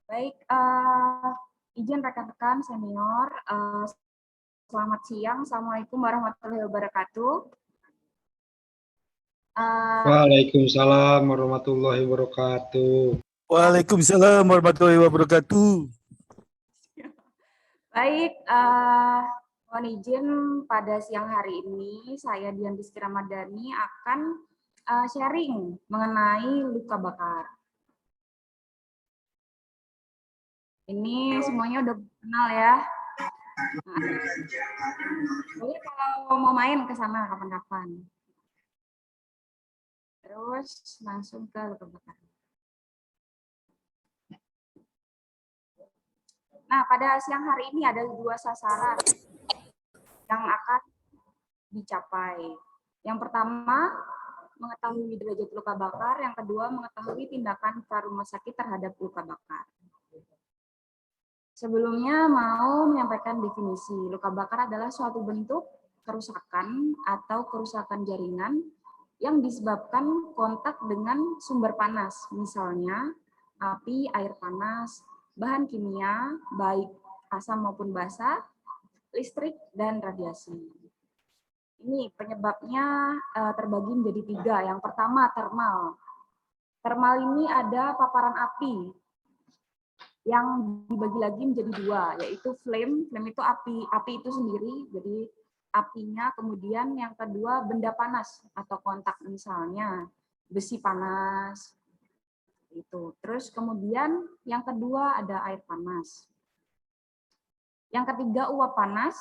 Baik, izin rekan-rekan senior, selamat siang. Assalamualaikum warahmatullahi wabarakatuh. Waalaikumsalam warahmatullahi wabarakatuh. Waalaikumsalam warahmatullahi wabarakatuh. Baik, mohon izin pada siang hari ini saya Dian Rizky Ramadhani akan sharing mengenai luka bakar. Ini semuanya udah kenal ya. Boleh kalau mau main ke sana kapan-kapan. Terus langsung ke luka bakar. Nah, pada siang hari ini ada 2 sasaran yang akan dicapai. Yang pertama, mengetahui derajat luka bakar. Yang kedua, mengetahui tindakan pra rumah sakit terhadap luka bakar. Sebelumnya mau menyampaikan definisi. Luka bakar adalah suatu bentuk kerusakan atau kerusakan jaringan yang disebabkan kontak dengan sumber panas, misalnya api, air panas, bahan kimia, baik asam maupun basa, listrik, dan radiasi. Ini penyebabnya terbagi menjadi 3. Yang pertama, termal. Termal ini ada paparan api yang dibagi lagi menjadi 2, yaitu flame. Flame itu api itu sendiri, jadi apinya. Kemudian yang kedua, benda panas atau kontak, misalnya besi panas. Itu. Terus kemudian yang kedua ada air panas. Yang ketiga uap panas.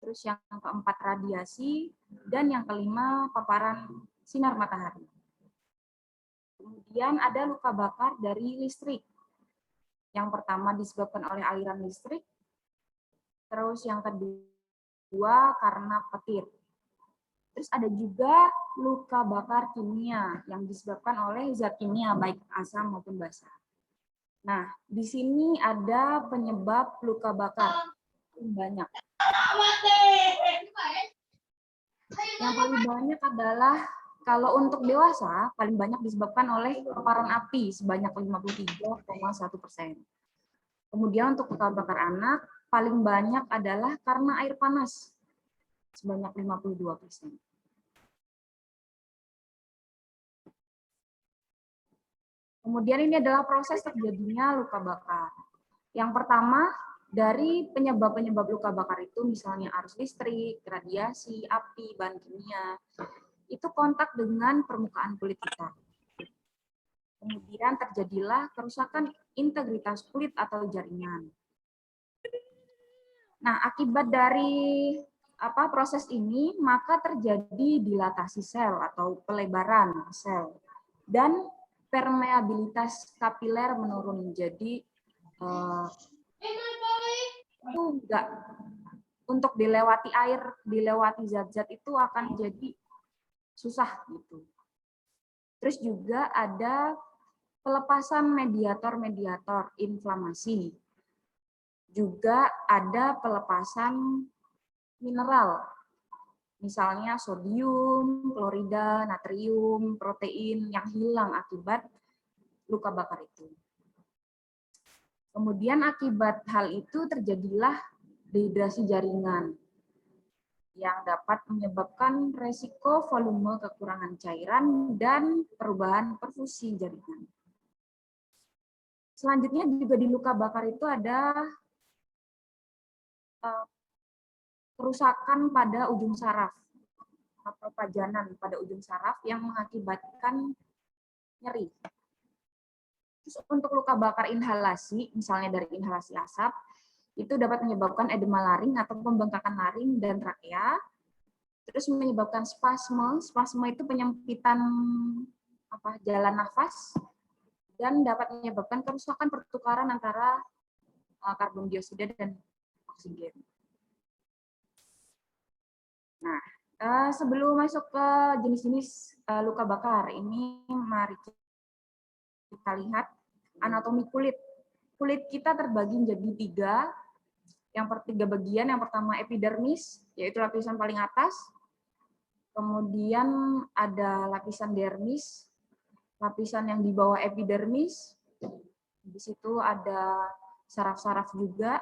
Terus yang keempat radiasi, dan yang kelima paparan sinar matahari. Kemudian ada luka bakar dari listrik. Yang pertama disebabkan oleh aliran listrik, terus yang kedua karena petir. Terus ada juga luka bakar kimia yang disebabkan oleh zat kimia baik asam maupun basa. Nah, di sini ada penyebab luka bakar banyak. Yang paling banyak adalah kalau untuk dewasa paling banyak disebabkan oleh paparan api sebanyak 53,1%. Kemudian untuk luka bakar anak paling banyak adalah karena air panas sebanyak 52%. Kemudian ini adalah proses terjadinya luka bakar. Yang pertama, dari penyebab-penyebab luka bakar itu misalnya arus listrik, radiasi, api, bahan kimia, itu kontak dengan permukaan kulit kita. Kemudian terjadilah kerusakan integritas kulit atau jaringan. Nah, akibat dari proses ini, maka terjadi dilatasi sel atau pelebaran sel. Dan permeabilitas kapiler menurun. Jadi, itu enggak, untuk dilewati air, dilewati zat-zat itu akan jadi susah gitu. Terus juga ada pelepasan mediator-mediator inflamasi. Juga ada pelepasan mineral, misalnya sodium, klorida, natrium, protein yang hilang akibat luka bakar itu. Kemudian akibat hal itu terjadilah dehidrasi jaringan yang dapat menyebabkan resiko volume kekurangan cairan dan perubahan perfusi jaringan. Selanjutnya juga di luka bakar itu ada kerusakan pada ujung saraf atau pajanan pada ujung saraf yang mengakibatkan nyeri. Terus untuk luka bakar inhalasi, misalnya dari inhalasi asap, itu dapat menyebabkan edema laring atau pembengkakan laring dan trakea. Terus menyebabkan spasme. Spasme itu penyempitan jalan nafas dan dapat menyebabkan kerusakan pertukaran antara karbon dioksida dan oksigen. Nah, sebelum masuk ke jenis-jenis luka bakar, ini mari kita lihat anatomi kulit. Kulit kita terbagi menjadi tiga. Yang tiga bagian, yang pertama epidermis, yaitu lapisan paling atas. Kemudian ada lapisan dermis, lapisan yang di bawah epidermis. Di situ ada saraf-saraf juga.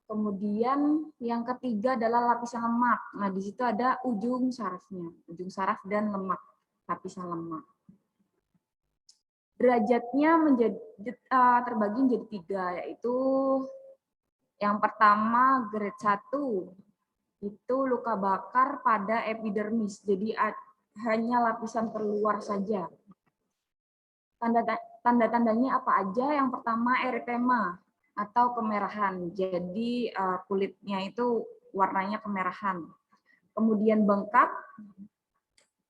Kemudian yang ketiga adalah lapisan lemak. Nah, di situ ada ujung sarafnya, ujung saraf dan lemak, lapisan lemak. Derajatnya terbagi menjadi tiga, yaitu yang pertama grade 1, itu luka bakar pada epidermis, jadi hanya lapisan terluar saja. Tanda-tandanya apa aja? Yang pertama eritema atau kemerahan, jadi kulitnya itu warnanya kemerahan. Kemudian bengkak,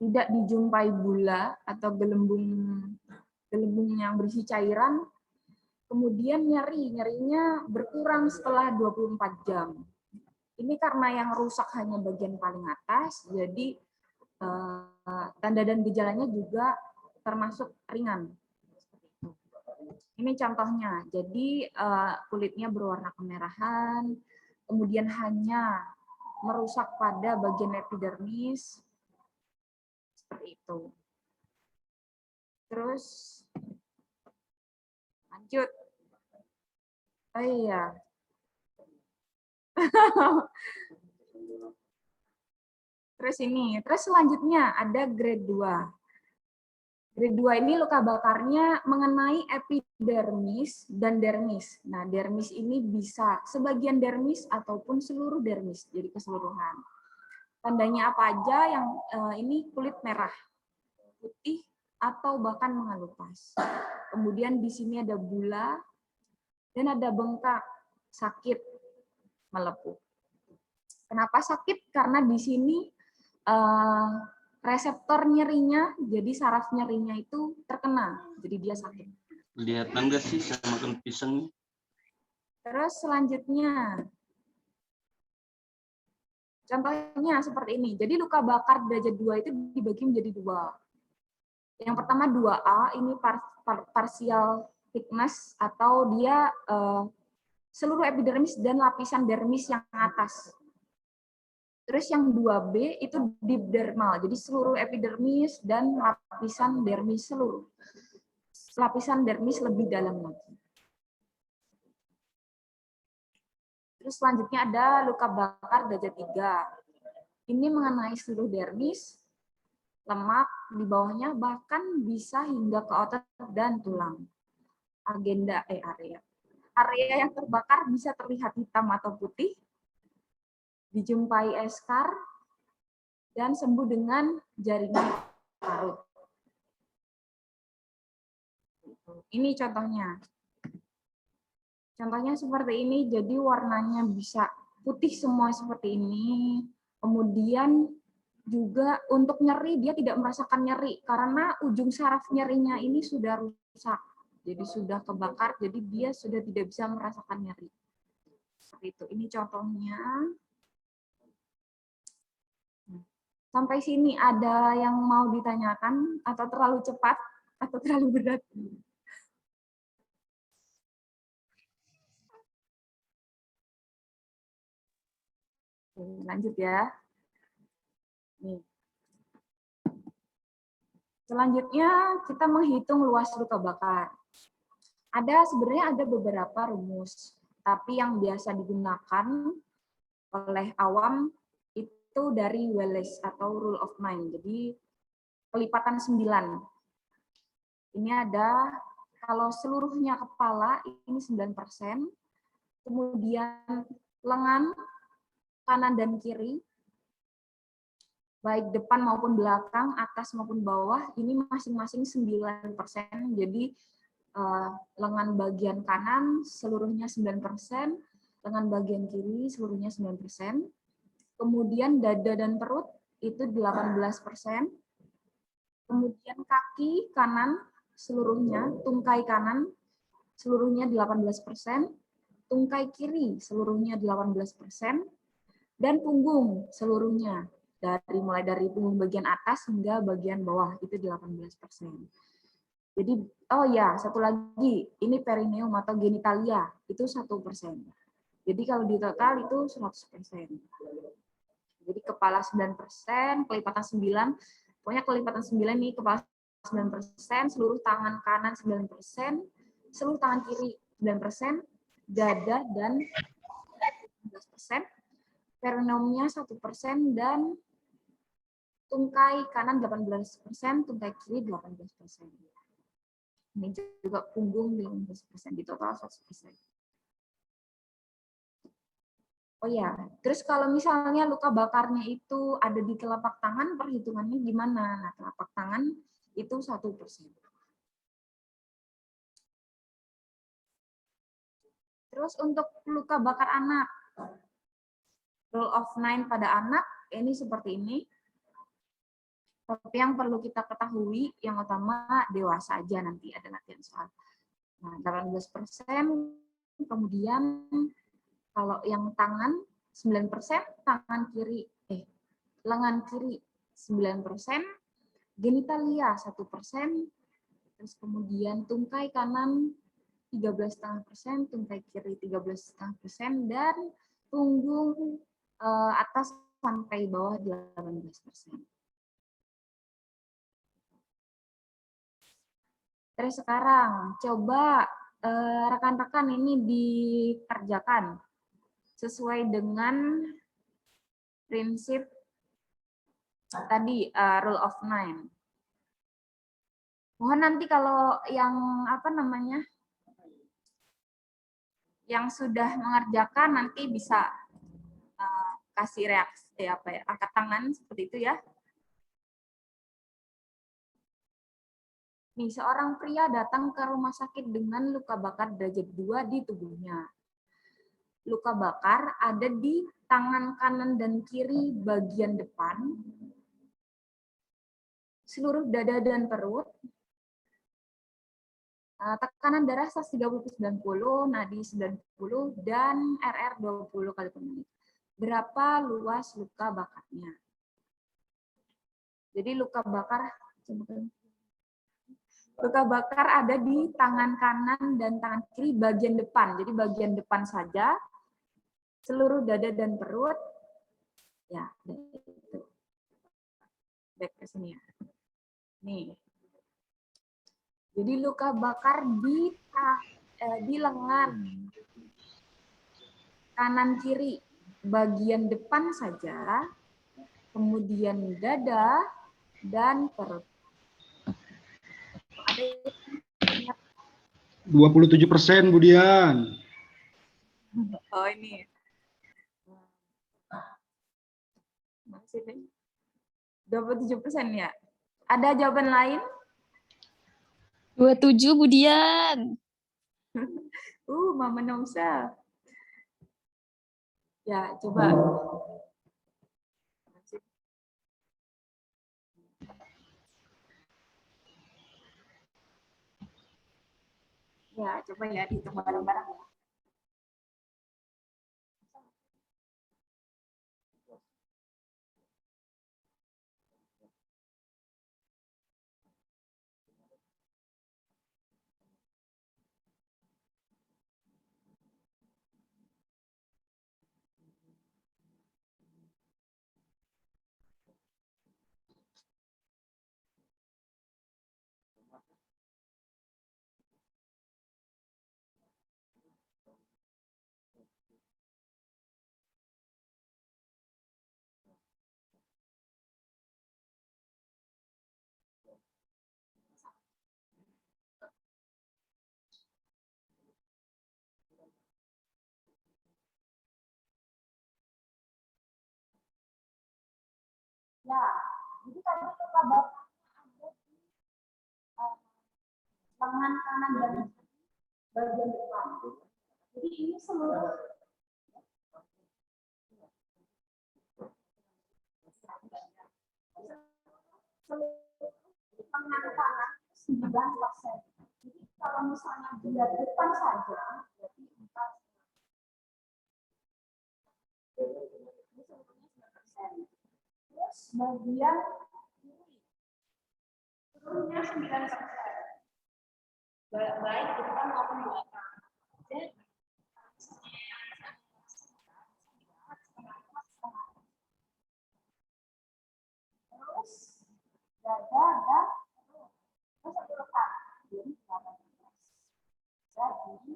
tidak dijumpai bula atau gelembung yang berisi cairan. Kemudian nyerinya berkurang setelah 24 jam. Ini karena yang rusak hanya bagian paling atas, jadi tanda dan gejalanya juga termasuk ringan. Ini contohnya, jadi kulitnya berwarna kemerahan, kemudian hanya merusak pada bagian epidermis, seperti itu. Terus lanjut. Oh iya. Terus selanjutnya ada grade 2. Grade 2 ini luka bakarnya mengenai epidermis dan dermis. Nah, dermis ini bisa sebagian dermis ataupun seluruh dermis, jadi keseluruhan. Tandanya apa aja? Yang ini kulit merah, putih, atau bahkan mengelupas. Kemudian di sini ada bula, dan ada bengkak, sakit, melepuh. Kenapa sakit? Karena di sini reseptor nyerinya, jadi saraf nyerinya itu terkena, jadi dia sakit. Kelihatan nggak sih saya makan pisang? Terus selanjutnya, contohnya seperti ini. Jadi luka bakar derajat 2 itu dibagi menjadi 2. Yang pertama 2A, ini partial thickness, atau dia seluruh epidermis dan lapisan dermis yang atas. Terus yang 2B itu deep dermal, jadi seluruh epidermis dan lapisan dermis seluruh. Lapisan dermis lebih dalam lagi. Terus selanjutnya ada luka bakar derajat 3. Ini mengenai seluruh dermis, lemak di bawahnya, bahkan bisa hingga ke otot dan tulang. Area yang terbakar bisa terlihat hitam atau putih, dijumpai eskar, dan sembuh dengan jaringan parut. Ini contohnya. Contohnya seperti ini, jadi warnanya bisa putih semua seperti ini. Kemudian juga untuk nyeri, dia tidak merasakan nyeri, karena ujung saraf nyerinya ini sudah rusak. Jadi sudah kebakar, jadi dia sudah tidak bisa merasakan nyeri. Seperti itu. Ini contohnya. Sampai sini ada yang mau ditanyakan atau terlalu cepat atau terlalu berat? Oke, lanjut ya. Nih. Selanjutnya kita menghitung luas luka bakar. Sebenarnya ada beberapa rumus, tapi yang biasa digunakan oleh awam itu dari Wallace atau rule of nine. Jadi kelipatan 9. Ini ada kalau seluruhnya kepala ini 9%, kemudian lengan kanan dan kiri, baik depan maupun belakang, atas maupun bawah, ini masing-masing 9%. Jadi lengan bagian kanan seluruhnya 9%, lengan bagian kiri seluruhnya 9%. Kemudian dada dan perut itu 18%. Kemudian kaki kanan seluruhnya, tungkai kanan seluruhnya 18%, tungkai kiri seluruhnya 18%, dan punggung seluruhnya mulai dari punggung bagian atas hingga bagian bawah itu 18%. Jadi satu lagi, ini perineum atau genitalia itu 1%. Jadi kalau di total itu 100%. Jadi kepala 9%, kelipatan 9, pokoknya kelipatan 9 nih, kepala 9%, seluruh tangan kanan 9%, seluruh tangan kiri 9%, dada dan 11%, perineumnya 1%, dan tungkai kanan 18%, tungkai kiri 18%. Ini juga punggung 18%, di total 100%. Oh ya, terus kalau misalnya luka bakarnya itu ada di telapak tangan, perhitungannya gimana? Nah, telapak tangan itu 1%. Terus untuk luka bakar anak, rule of nine pada anak, ini seperti ini. Tapi yang perlu kita ketahui, yang utama dewasa aja nanti ada latihan soal. Nah, 18%, kemudian kalau yang tangan 9%, lengan kiri 9%, genitalia 1%, terus kemudian tungkai kanan 13,5%, tungkai kiri 13,5%, dan punggung atas sampai bawah 18%. Terus sekarang coba rekan-rekan ini dikerjakan sesuai dengan prinsip tadi rule of nine. Mohon nanti kalau yang yang sudah mengerjakan nanti bisa kasih reaksi angkat tangan seperti itu ya. Nih, seorang pria datang ke rumah sakit dengan luka bakar derajat 2 di tubuhnya. Luka bakar ada di tangan kanan dan kiri bagian depan, seluruh dada dan perut, tekanan darah 130/90, nadi 90, dan RR 20 kali per menit. Berapa luas luka bakarnya? Jadi luka bakar ada di tangan kanan dan tangan kiri bagian depan. Jadi bagian depan saja, seluruh dada dan perut. Ya, itu. Back ke sini ya. Nih. Jadi luka bakar di lengan kanan kiri bagian depan saja, kemudian dada dan perut. 27%, Budian. Oh, ini. Masih 27% ya. Ada jawaban lain? 27, Budian. Mama Nomsa. Ya, coba. Ya, coba ya dihitung bareng-bareng ya. Ya, jadi tadi luka bakar ada di lengan kanan dan bagian depan. Jadi ini seluruh lengan kanan 9%. Jadi kalau misalnya dia depan saja, berarti 4. Ini seluruhnya 9%. Terus bagian kiri, seluruhnya 9%. Baik depan maupun belakang. Dan terus dada dan terus satu rekan. Jadi 18. Jadi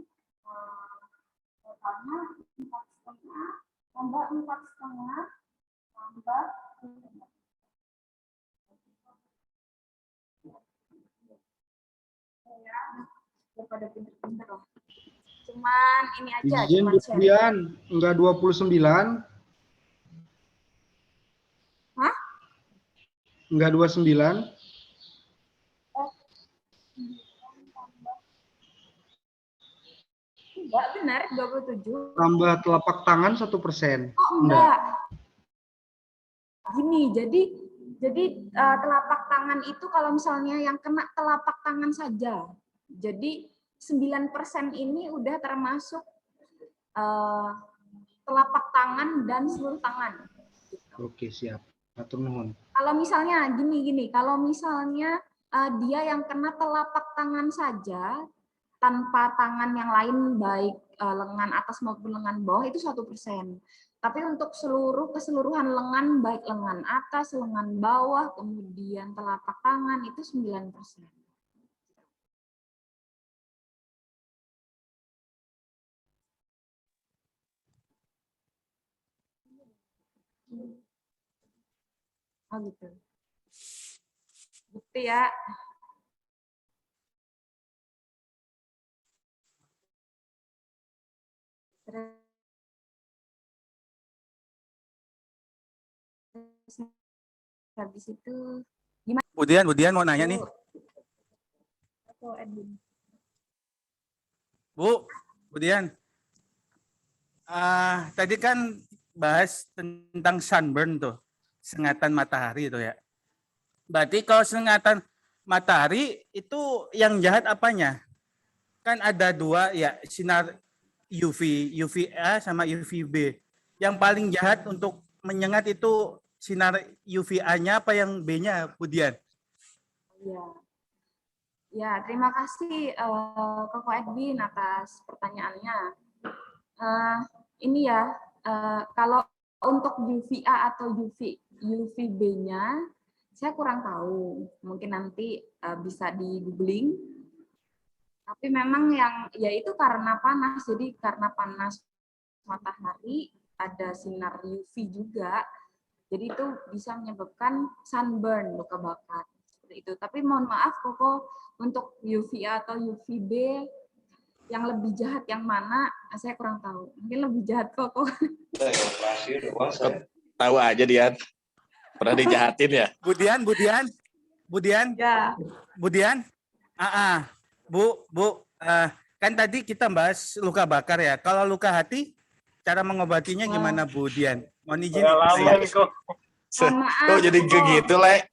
totalnya 4,5 tambah 4,5 tambah 3. Ya, daripada pinter-pinter loh. Cuman ini aja, Izin cuman Bu share. Dian, enggak 29. Hah? Enggak 29. Enggak benar, 27. Tambah telapak tangan 1%. Oh, enggak. Gini, jadi telapak tangan itu kalau misalnya yang kena telapak tangan saja. Jadi 9% ini udah termasuk telapak tangan dan seluruh tangan. Oke, siap. Matur nuwun. Kalau misalnya gini, kalau misalnya dia yang kena telapak tangan saja tanpa tangan yang lain baik lengan atas maupun lengan bawah itu 1%. Tapi untuk keseluruhan lengan baik lengan atas, lengan bawah, kemudian telapak tangan itu 9%. Oh gitu. Bukti ya. Terus habis itu gimana? Budian mau nanya nih. Atau Edwin? Budian. Tadi kan bahas tentang sunburn tuh, sengatan matahari itu ya. Berarti kalau sengatan matahari itu yang jahat apanya? Kan ada dua ya, sinar UVA sama UVB. Yang paling jahat untuk menyengat itu sinar UVA-nya apa yang B-nya, Budian? Ya. Ya, terima kasih Koko Edwin atas pertanyaannya. Ini ya, kalau untuk UVA atau UVB-nya, saya kurang tahu. Mungkin nanti bisa di googling. Tapi memang yang yaitu karena panas, jadi karena panas matahari ada sinar UV juga, jadi itu bisa menyebabkan sunburn, luka bakar seperti itu. Tapi mohon maaf Koko, untuk UVA atau UVB yang lebih jahat yang mana saya kurang tahu. Mungkin lebih jahat Koko. Tahu aja dia pernah dijahatin ya. Budian. Ya. Budian. Bu, kan tadi kita bahas luka bakar ya. Kalau luka hati, cara mengobatinya gimana, Budian? Mohon izin. Kok jadi gitu, Le?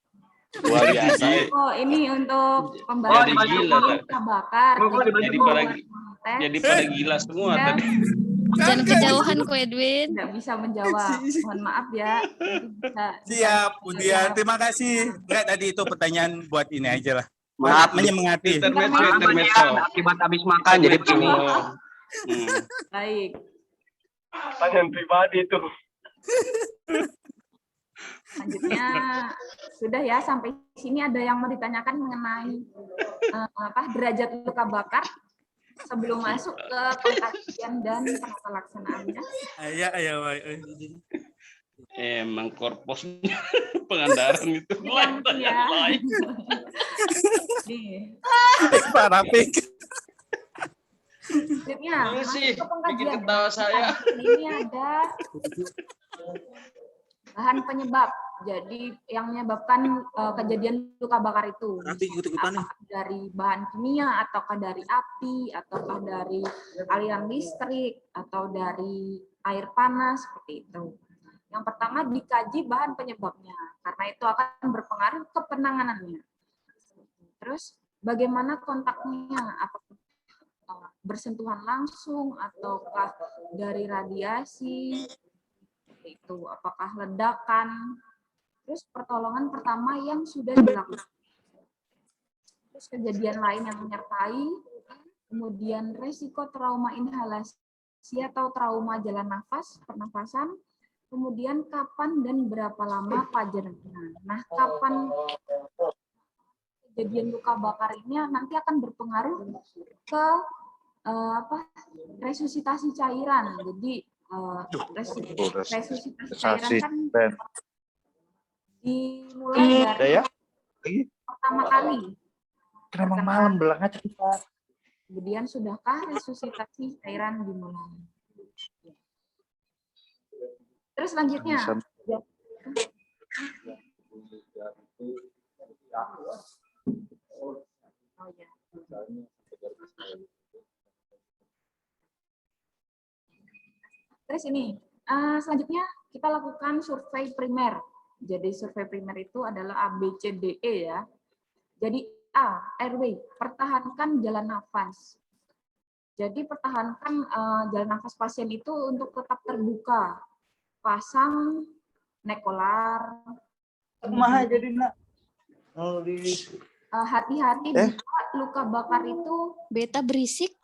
Luar biasa. Oh, ini untuk pembahasan luka bakar. Jadi pada gila semua tadi. Jangan kejauhan Ko Edwin. Tidak bisa menjawab. Mohon maaf ya. Siap, Budian. Terima kasih. Enggak, tadi itu pertanyaan buat ini aja lah. Maaf, menyemangati. Intermezzo. Akibat habis makan jadi begini. Baik. Pertanyaan pribadi itu. Selanjutnya sudah ya, sampai sini ada yang mau ditanyakan mengenai derajat luka bakar sebelum masuk ke pengkajian dan pelaksanaannya. Ayo. Emang korposnya pengandaran itu. Ya. Nih. Parah, Pik. Selanjutnya masuk ke pengkajian. Bikin ketawa saya. Ini ada bahan penyebab. Jadi yang menyebabkan kejadian luka bakar itu ikut-ikutan nih. apakah dari bahan kimia, ataukah dari api, ataukah dari aliran listrik, atau dari air panas, seperti itu. Yang pertama, dikaji bahan penyebabnya, karena itu akan berpengaruh ke penanganannya. Terus bagaimana kontaknya, apakah bersentuhan langsung ataukah dari radiasi, itu apakah ledakan. Terus pertolongan pertama yang sudah dilakukan. Terus kejadian lain yang menyertai, kemudian resiko trauma inhalasi atau trauma jalan nafas, pernafasan, kemudian kapan dan berapa lama pajaknya. Nah, kapan kejadian luka bakar ini nanti akan berpengaruh ke resusitasi cairan. Jadi resusitasi cairan kan dimulai dari pertama kali. Kenapa malam belakangnya cepat? Kemudian sudahkah resusitasi cairan dimulai? Terus selanjutnya. Oh, ya. Terus ini, selanjutnya kita lakukan survei primer. Jadi survei primer itu adalah ABCDE ya. Jadi A, airway, pertahankan jalan nafas. Jadi pertahankan jalan nafas pasien itu untuk tetap terbuka. Pasang nekolar. Hati-hati bila luka bakar itu Beta berisik.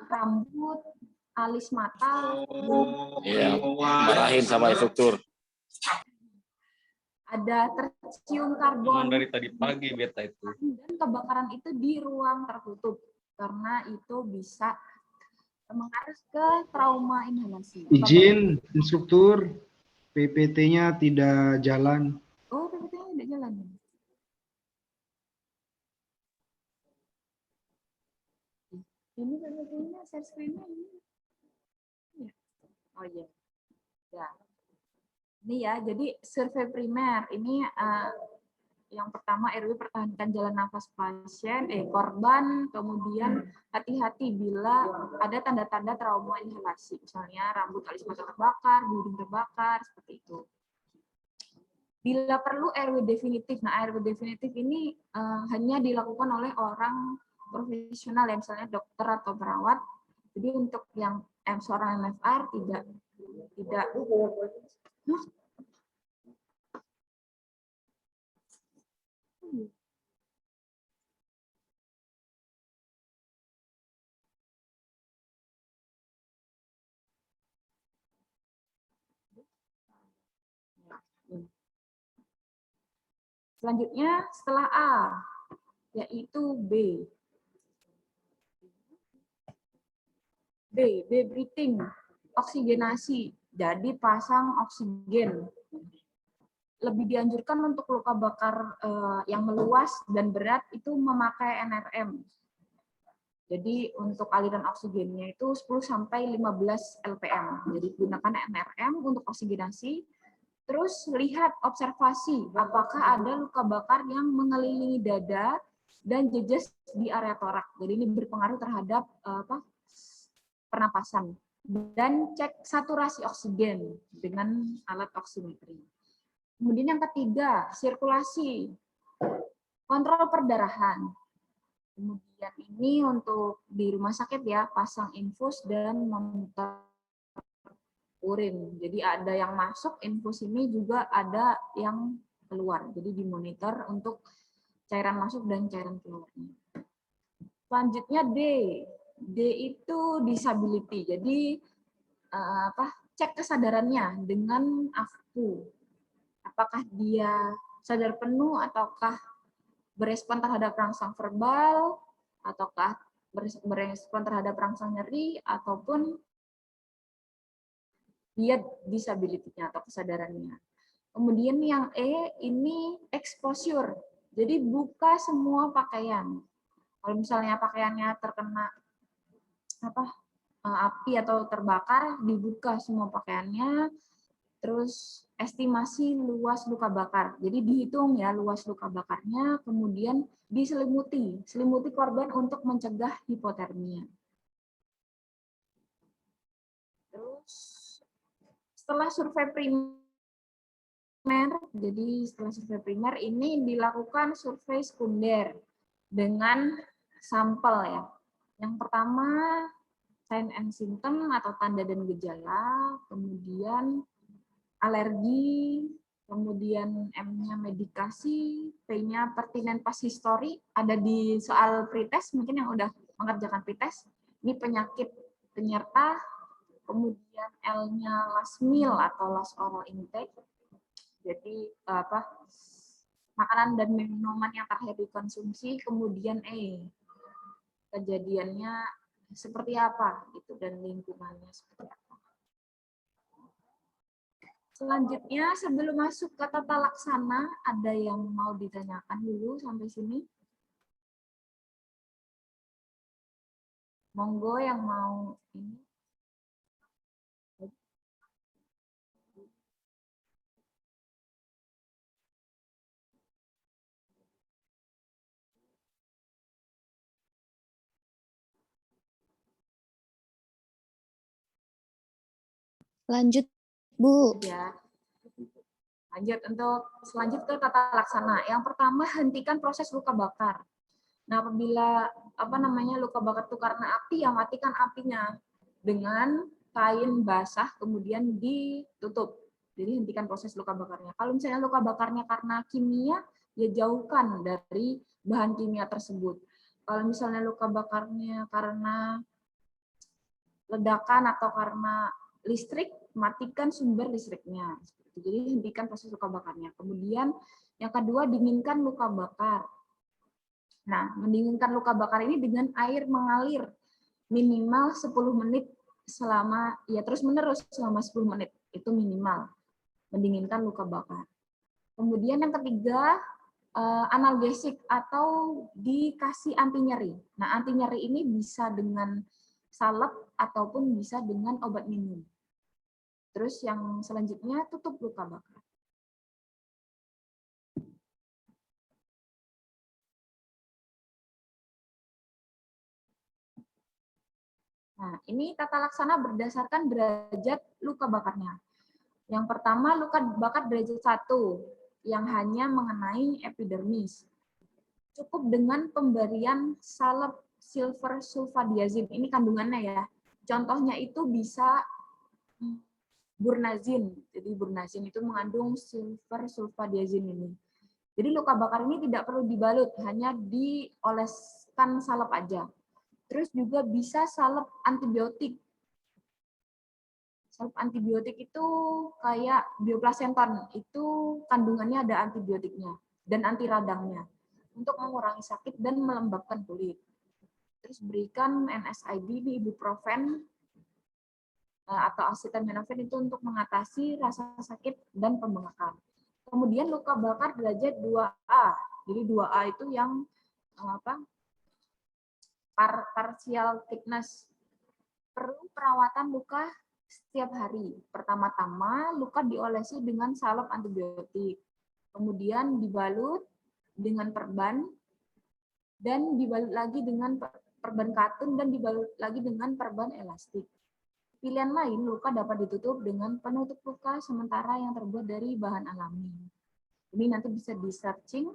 rambut, alis mata. Iya, marahin sama instruktur. Ada tercium karbon. Dari tadi pagi beta itu. Dan kebakaran itu di ruang tertutup karena itu bisa mengarah ke trauma inhalasi. Izin, instruktur, PPT-nya tidak jalan. Oh, PPT-nya tidak jalan. Ini PPT-nya share screen-nya ini. Oh iya. Ya. Ini ya, jadi survei primer ini yang pertama RW pertahankan jalan nafas pasien, korban, kemudian hati-hati bila ada tanda-tanda trauma inhalasi, misalnya rambut alis mata terbakar, hidung terbakar, seperti itu. Bila perlu RW definitif, nah RW definitif ini hanya dilakukan oleh orang profesional, ya, misalnya dokter atau perawat. Jadi untuk yang seorang MFR tidak. Selanjutnya setelah A, yaitu B. B breathing, oksigenasi. Jadi pasang oksigen. Lebih dianjurkan untuk luka bakar yang meluas dan berat itu memakai NRM. Jadi untuk aliran oksigennya itu 10-15 LPM. Jadi gunakan NRM untuk oksigenasi. Terus lihat observasi apakah ada luka bakar yang mengelilingi dada dan jejes di area torak. Jadi ini berpengaruh terhadap pernapasan. Dan cek saturasi oksigen dengan alat oximetry. Kemudian yang ketiga, sirkulasi, kontrol perdarahan. Kemudian ini untuk di rumah sakit ya, pasang infus dan monitor urin. Jadi ada yang masuk infus ini, juga ada yang keluar. Jadi dimonitor untuk cairan masuk dan cairan keluarnya. Selanjutnya D. D itu disability. Jadi cek kesadarannya dengan AFQ. Apakah dia sadar penuh ataukah berespon terhadap rangsang verbal, ataukah berespon terhadap rangsang nyeri, ataupun dia disability-nya atau kesadarannya. Kemudian yang E ini exposure. Jadi buka semua pakaian. Kalau misalnya pakaiannya terkena api atau terbakar, dibuka semua pakaiannya. Terus estimasi luas luka bakar. Jadi dihitung ya luas luka bakarnya, kemudian selimuti korban untuk mencegah hipotermia. Terus setelah survei primer, jadi setelah survei primer ini dilakukan survei sekunder dengan sampel ya. Yang pertama sign and symptom atau tanda dan gejala, kemudian alergi, kemudian M-nya medikasi, P-nya pertinent past history, ada di soal pretest mungkin yang udah mengerjakan pretest. Ini penyakit penyerta, kemudian L-nya last meal atau last oral intake. Jadi makanan dan minuman yang terakhir dikonsumsi, kemudian kejadiannya seperti apa gitu dan lingkungannya seperti apa. Selanjutnya, sebelum masuk ke tata laksana, ada yang mau ditanyakan dulu sampai sini? Monggo yang mau ini. Lanjut, Bu. Ya. Lanjut ke tata laksana. Yang pertama, hentikan proses luka bakar. Nah, apabila luka bakar itu karena api, ya matikan apinya dengan kain basah kemudian ditutup. Jadi hentikan proses luka bakarnya. Kalau misalnya luka bakarnya karena kimia, ya jauhkan dari bahan kimia tersebut. Kalau misalnya luka bakarnya karena ledakan atau karena listrik, matikan sumber listriknya. Jadi hentikan proses luka bakarnya. Kemudian yang kedua, dinginkan luka bakar. Nah, mendinginkan luka bakar ini dengan air mengalir minimal 10 menit terus-menerus selama 10 menit. Itu minimal mendinginkan luka bakar. Kemudian yang ketiga, analgesik atau dikasih anti nyeri. Nah, anti nyeri ini bisa dengan salep ataupun bisa dengan obat minum. Terus yang selanjutnya, tutup luka bakar. Nah, ini tata laksana berdasarkan derajat luka bakarnya. Yang pertama, luka bakar derajat 1 yang hanya mengenai epidermis. Cukup dengan pemberian salep silver sulfadiazin. Ini kandungannya ya. Contohnya itu bisa burnazin. Jadi burnazin itu mengandung silver sulfadiazin ini. Jadi luka bakar ini tidak perlu dibalut, hanya dioleskan salep aja. Terus juga bisa salep antibiotik. Salep antibiotik itu kayak bioplasenton, itu kandungannya ada antibiotiknya dan anti radangnya untuk mengurangi sakit dan melembabkan kulit. Terus berikan NSAID di ibuprofen atau acetaminophen itu untuk mengatasi rasa sakit dan pembengkakan. Kemudian luka bakar derajat 2A. Jadi 2A itu yang partial thickness. Perlu perawatan luka setiap hari. Pertama-tama luka diolesi dengan salep antibiotik. Kemudian dibalut dengan perban dan dibalut lagi dengan perban katun dan dibalut lagi dengan perban elastik. Pilihan lain, luka dapat ditutup dengan penutup luka sementara yang terbuat dari bahan alami. Ini nanti bisa di-searching,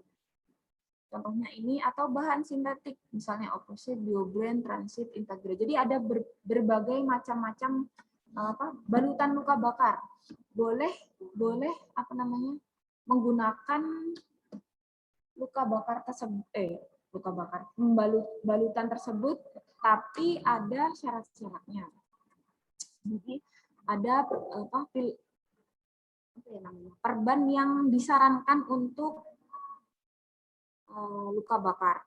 contohnya ini, atau bahan sintetik, misalnya Opposite, BioBlend, Transit, Integra. Jadi ada berbagai macam-macam balutan luka bakar. Boleh menggunakan luka bakar tersebut, balutan tersebut, tapi ada syarat-syaratnya. Jadi ada perban yang disarankan untuk luka bakar.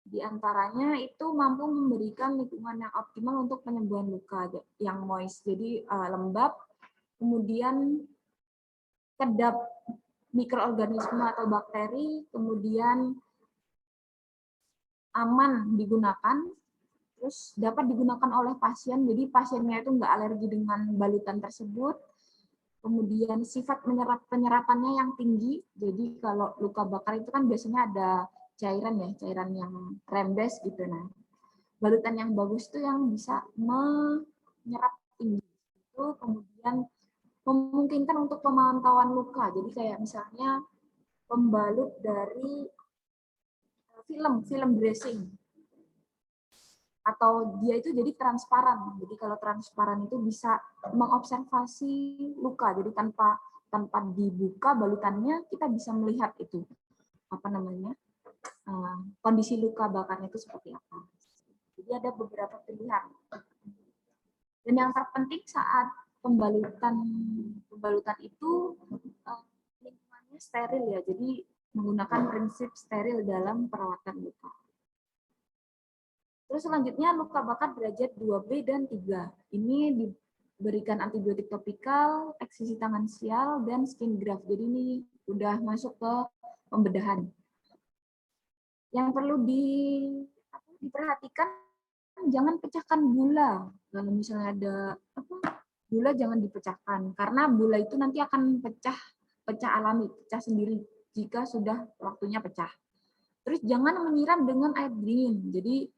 Di antaranya itu mampu memberikan lingkungan yang optimal untuk penyembuhan luka yang moist, jadi lembab, kemudian kedap mikroorganisme atau bakteri, kemudian aman digunakan, Terus dapat digunakan oleh pasien, jadi pasiennya itu nggak alergi dengan balutan tersebut. Kemudian sifat penyerapannya yang tinggi, jadi kalau luka bakar itu kan biasanya ada cairan ya, cairan yang rembes gitu. Nah, balutan yang bagus itu yang bisa menyerap tinggi. Itu kemudian memungkinkan untuk pemantauan luka. Jadi kayak misalnya pembalut dari film dressing. Atau dia itu jadi transparan. Jadi kalau transparan itu bisa mengobservasi luka. Jadi tanpa dibuka balutannya kita bisa melihat itu apa namanya kondisi luka bakarnya itu seperti apa. Jadi ada beberapa pilihan. Dan yang terpenting saat pembalutan itu lingkungannya steril ya. Jadi menggunakan prinsip steril dalam perawatan luka. Terus selanjutnya luka bakar derajat 2B dan 3. Ini diberikan antibiotik topikal, eksisi tangensial, dan skin graft. Jadi ini udah masuk ke pembedahan. Yang perlu diperhatikan, jangan pecahkan bula. Kalau misalnya ada bula jangan dipecahkan, karena bula itu nanti akan pecah alami, pecah sendiri jika sudah waktunya pecah. Terus jangan menyiram dengan air dingin. Jadi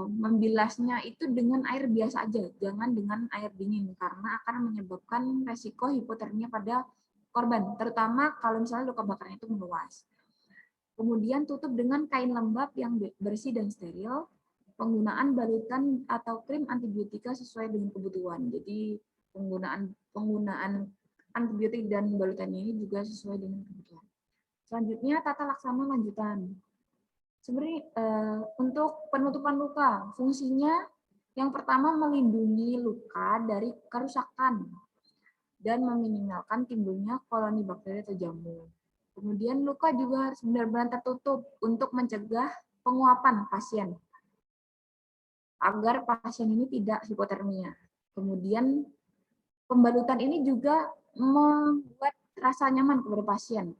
membilasnya itu dengan air biasa aja, jangan dengan air dingin karena akan menyebabkan resiko hipotermia pada korban, terutama kalau misalnya luka bakarnya itu meluas. Kemudian tutup dengan kain lembab yang bersih dan steril, penggunaan balutan atau krim antibiotika sesuai dengan kebutuhan. Jadi penggunaan antibiotik dan balutannya ini juga sesuai dengan kebutuhan. Selanjutnya tata laksana lanjutan. Sebenarnya untuk penutupan luka, fungsinya yang pertama melindungi luka dari kerusakan dan meminimalkan timbulnya koloni bakteri atau jamur. Kemudian luka juga harus benar-benar tertutup untuk mencegah penguapan pasien agar pasien ini tidak hipotermia. Kemudian pembalutan ini juga membuat rasa nyaman kepada pasien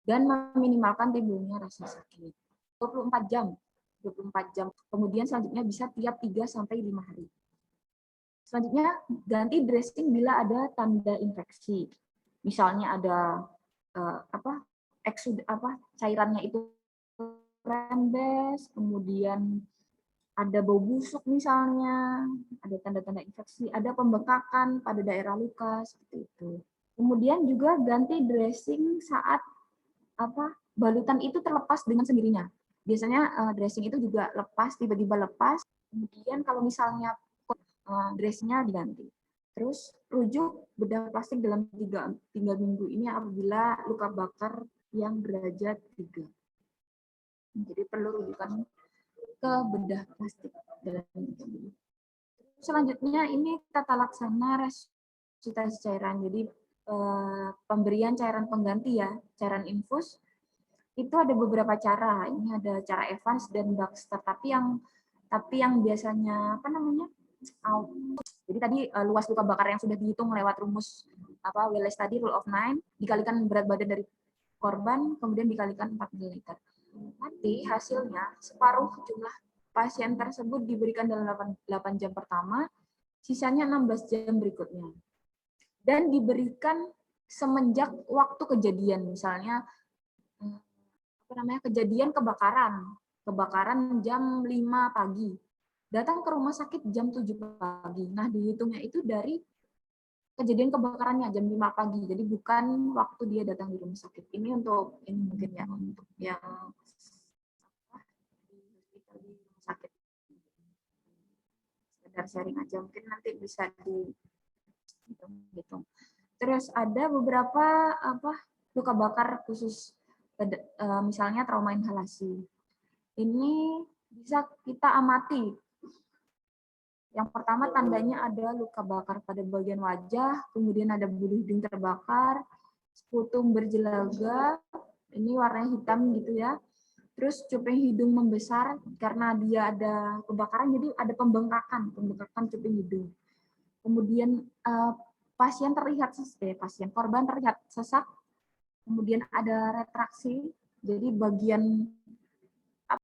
dan meminimalkan timbulnya rasa sakit. 24 jam. Kemudian selanjutnya bisa tiap 3 sampai 5 hari. Selanjutnya ganti dressing bila ada tanda infeksi. Misalnya ada cairannya itu rembes, kemudian ada bau busuk misalnya, ada tanda-tanda infeksi, ada pembekakan pada daerah luka seperti itu. Kemudian juga ganti dressing saat balutan itu terlepas dengan sendirinya. Biasanya dressing itu juga tiba-tiba lepas. Kemudian kalau misalnya dressingnya diganti. Terus rujuk bedah plastik dalam 3 minggu ini apabila luka bakar yang derajat 3. Jadi perlu rujukan ke bedah plastik dalam 3 minggu. Selanjutnya ini tata laksana resusitasi cairan. Jadi pemberian cairan pengganti ya, cairan infus, itu ada beberapa cara. Ini ada cara Evans dan Baxter, tapi yang biasanya jadi tadi luas luka bakar yang sudah dihitung lewat rumus Welles tadi, rule of 9, dikalikan berat badan dari korban, kemudian dikalikan 4 ml. Nanti hasilnya separuh jumlah pasien tersebut diberikan dalam 8 jam pertama, sisanya 16 jam berikutnya. Dan diberikan semenjak waktu kejadian, misalnya kejadian kebakaran jam 5 pagi, datang ke rumah sakit jam 7 pagi. Nah, dihitungnya itu dari kejadian kebakarannya jam 5 pagi, jadi bukan waktu dia datang di rumah sakit. Ini mungkin ya untuk yang di rumah sakit. Sekedar sharing aja, mungkin nanti bisa dihitung. Terus ada beberapa luka bakar khusus, misalnya trauma inhalasi. Ini bisa kita amati. Yang pertama tandanya ada luka bakar pada bagian wajah, kemudian ada bulu hidung terbakar, sputum berjelaga, ini warnanya hitam gitu ya. Terus cuping hidung membesar karena dia ada kebakaran, jadi ada pembengkakan cuping hidung. Kemudian korban terlihat sesak, kemudian ada retraksi, jadi bagian